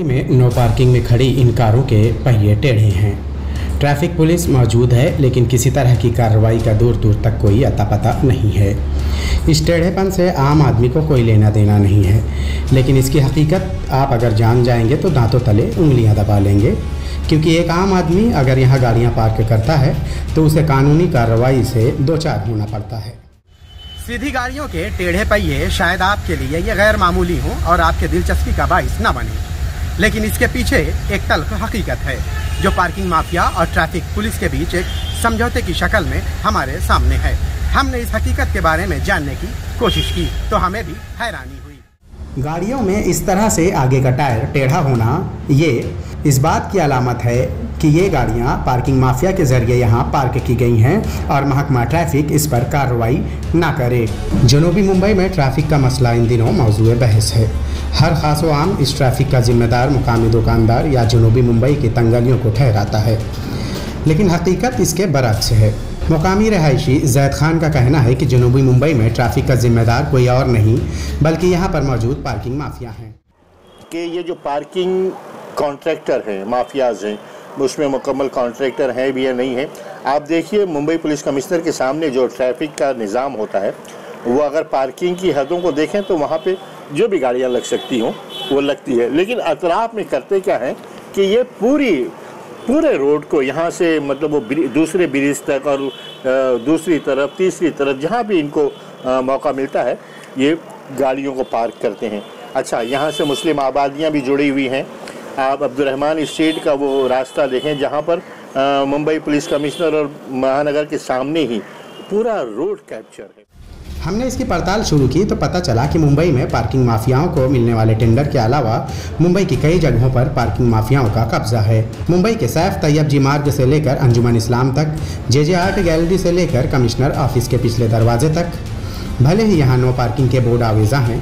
मुंबई में no parking में खड़ी इन कारों के पहिए टेढ़े हैं। ट्रैफिक पुलिस मौजूद है, लेकिन किसी तरह की कार्रवाई का दूर दूर तक कोई अता पता नहीं है। इस टेढ़ेपन से आम आदमी को कोई लेना देना नहीं है, लेकिन इसकी हकीकत आप अगर जान जाएंगे तो दांतों तले उंगलियां दबा लेंगे, क्योंकि एक आम आदमी अगर यहाँ गाड़ियाँ पार्क करता है तो उसे कानूनी कार्रवाई से दो चार होना पड़ता है। सीधी गाड़ियों के टेढ़े पहिए शायद आपके लिए ये गैर मामूली हो और आपके दिलचस्पी का बाइस न बने, लेकिन इसके पीछे एक तल्ख हकीकत है जो पार्किंग माफिया और ट्रैफिक पुलिस के बीच एक समझौते की शक्ल में हमारे सामने है। हमने इस हकीकत के बारे में जानने की कोशिश की तो हमें भी हैरानी हुई। गाड़ियों में इस तरह से आगे का टायर टेढ़ा होना ये इस बात की अलामत है कि ये गाड़ियाँ पार्किंग माफिया के जरिए यहाँ पार्क की गई हैं और महकमा ट्रैफिक इस पर कार्रवाई ना करे। जनूबी मुंबई में ट्रैफिक का मसला इन दिनों मौजूद बहस है। हर खास व आम इस ट्रैफिक का जिम्मेदार मुकामी दुकानदार या जनूबी मुंबई की तंगलियों को ठहराता है, लेकिन हकीकत इसके बरक्स है। मुकामी रहायशी जैद खान का कहना है कि जनूबी मुंबई में ट्रैफिक का जिम्मेदार कोई और नहीं बल्कि यहाँ पर मौजूद पार्किंग माफिया हैं। कि ये जो पार्किंग कॉन्ट्रैक्टर हैं, माफियाज हैं, उसमें मुकम्मल कॉन्ट्रैक्टर हैं भी या नहीं है। आप देखिए मुंबई पुलिस कमिश्नर के सामने जो ट्रैफिक का निज़ाम होता है वो अगर पार्किंग की हदों को देखें तो वहाँ पे जो भी गाड़ियाँ लग सकती हों वो लगती है, लेकिन अतराफ में करते क्या है कि ये पूरे रोड को यहाँ से मतलब वो दूसरे ब्रिज तक और दूसरी तरफ तीसरी तरफ जहाँ भी इनको मौका मिलता है ये गाड़ियों को पार्क करते हैं। अच्छा, यहाँ से मुस्लिम आबादियाँ भी जुड़ी हुई हैं। आप अब्दुर्रहमान स्ट्रीट का वो रास्ता देखें जहाँ पर मुंबई पुलिस कमिश्नर और महानगर के सामने ही पूरा रोड कैप्चर है। हमने इसकी पड़ताल शुरू की तो पता चला कि मुंबई में पार्किंग माफियाओं को मिलने वाले टेंडर के अलावा मुंबई की कई जगहों पर पार्किंग माफियाओं का कब्जा है। मुंबई के सैफ तैयब जी मार्ग से लेकर अंजुमन इस्लाम तक, जे आर्ट गैलरी से लेकर कमिश्नर ऑफिस के पिछले दरवाजे तक, भले ही यहाँ नो पार्किंग के बोर्ड आवेजा हैं,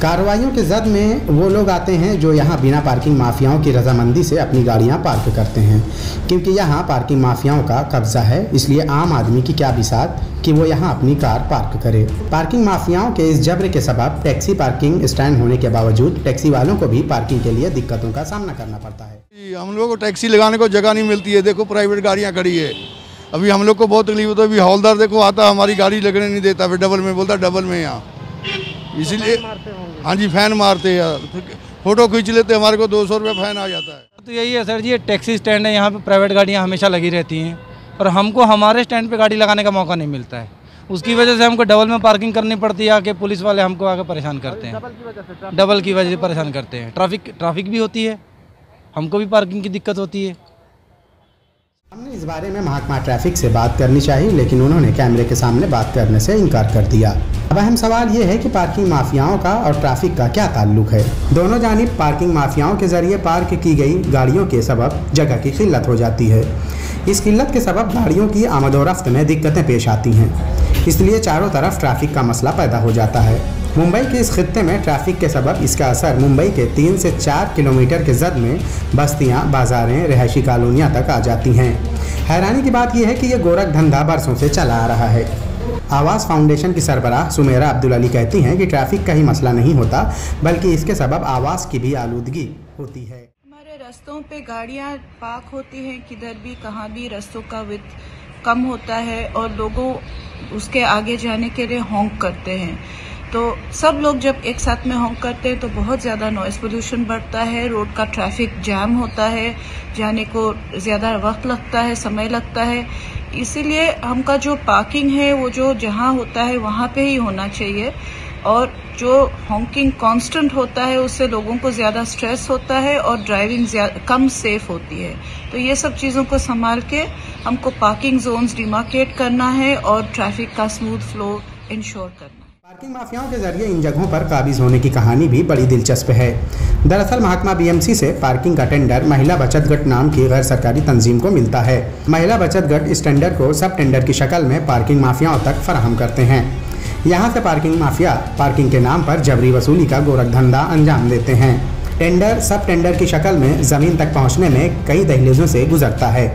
कार्रवाइयों के जद में वो लोग आते हैं जो यहाँ बिना पार्किंग माफियाओं की रजामंदी से अपनी गाड़ियाँ पार्क करते हैं। क्योंकि यहाँ पार्किंग माफियाओं का कब्जा है, इसलिए आम आदमी की क्या बिसात कि वो यहाँ अपनी कार पार्क करे। पार्किंग माफियाओं के इस जबर के सबब टैक्सी पार्किंग स्टैंड होने के बावजूद टैक्सी वालों को भी पार्किंग के लिए दिक्कतों का सामना करना पड़ता है। हम लोग को टैक्सी लगाने को जगह नहीं मिलती है। देखो प्राइवेट गाड़ियाँ खड़ी है, अभी हम लोग को बहुत तकलीफ होता है। अभी हौलदार देखो आता हमारी गाड़ी लगने नहीं देता, फिर डबल में बोलता डबल में यहाँ, इसीलिए हाँ जी फैन मारते हैं। फोटो खींच लेते हमारे को 200 रुपये फैन आ जाता है। तो यही है सर जी, ये टैक्सी स्टैंड है, यहाँ पे प्राइवेट गाड़ियाँ हमेशा लगी रहती हैं और हमको हमारे स्टैंड पे गाड़ी लगाने का मौका नहीं मिलता है। उसकी वजह से हमको डबल में पार्किंग करनी पड़ती है, आके पुलिस वाले हमको आके परेशान करते हैं। डबल की वजह से परेशान करते हैं। ट्रैफिक भी होती है, हमको भी पार्किंग की दिक्कत होती है। हमने इस बारे में महकमा ट्रैफिक से बात करनी चाहिए, लेकिन उन्होंने कैमरे के सामने बात करने से इनकार कर दिया। अब अहम सवाल ये है कि पार्किंग माफियाओं का और ट्रैफिक का क्या ताल्लुक है। दोनों जानिब पार्किंग माफियाओं के जरिए पार्क की गई गाड़ियों के सबब जगह की किल्लत हो जाती है। इस किल्लत के सबब गाड़ियों की आमदोरफ्त में दिक्कतें पेश आती हैं, इसलिए चारों तरफ ट्रैफिक का मसला पैदा हो जाता है। मुंबई के इस खित्ते में ट्रैफिक के सबब इसका असर मुंबई के 3 से 4 किलोमीटर के जद में बस्तियां, बाजारें, रिहायशी कॉलोनियां तक आ जाती हैं। हैरानी की बात यह है कि ये गोरख धंधा बरसों से चला आ रहा है। आवाज़ फाउंडेशन की सरबराह सुमेरा अब्दुल अली कहती हैं कि ट्रैफिक का ही मसला नहीं होता, बल्कि इसके सबब आवाज़ की भी आलूदगी होती है। हमारे रास्तों पे गाड़ियाँ पार्क होती हैं, किधर भी कहाँ भी रास्तों का विड्थ कम होता है और लोगों उसके आगे जाने के लिए हॉन्क करते हैं। तो सब लोग जब एक साथ में हॉन्क करते हैं तो बहुत ज़्यादा नॉइज़ पोल्यूशन बढ़ता है, रोड का ट्रैफिक जैम होता है, जाने को ज़्यादा वक्त लगता है, समय लगता है। इसीलिए हमका जो पार्किंग है वो जो जहाँ होता है वहाँ पे ही होना चाहिए, और जो हॉन्किंग कांस्टेंट होता है उससे लोगों को ज़्यादा स्ट्रेस होता है और ड्राइविंग कम सेफ होती है। तो ये सब चीज़ों को संभाल के हमको पार्किंग जोन्स डिमार्केट करना है और ट्रैफिक का स्मूथ फ्लो इंश्योर करना है। पार्किंग माफियाओं के जरिए इन जगहों पर काबिज होने की कहानी भी बड़ी दिलचस्प है। दरअसल महकमा बीएमसी से पार्किंग का टेंडर महिला बचत गट नाम की गैर सरकारी तंजीम को मिलता है। महिला बचत गट इस टेंडर को सब टेंडर की शक्ल में पार्किंग माफियाओं तक फराहम करते हैं। यहाँ से पार्किंग माफिया पार्किंग के नाम पर जबरी वसूली का गोरख धंधा अंजाम देते हैं। टेंडर सब टेंडर की शक्ल में ज़मीन तक पहुँचने में कई दहलीजों से गुजरता है,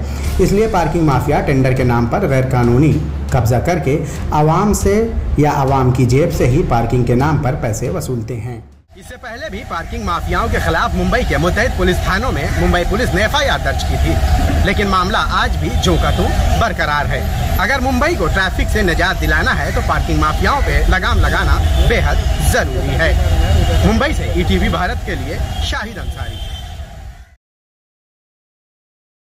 इसलिए पार्किंग माफिया टेंडर के नाम पर गैर कानूनी कब्जा करके आवाम से या आवाम की जेब से ही पार्किंग के नाम पर पैसे वसूलते हैं। इससे पहले भी पार्किंग माफियाओं के खिलाफ मुंबई के मुतहद पुलिस थानों में मुंबई पुलिस ने FIR दर्ज की थी, लेकिन मामला आज भी ज्यों का त्यों बरकरार है। अगर मुंबई को ट्रैफिक से निजात दिलाना है तो पार्किंग माफियाओं पे लगाम लगाना बेहद जरूरी है। मुंबई से ETV भारत के लिए शाहिद अंसारी।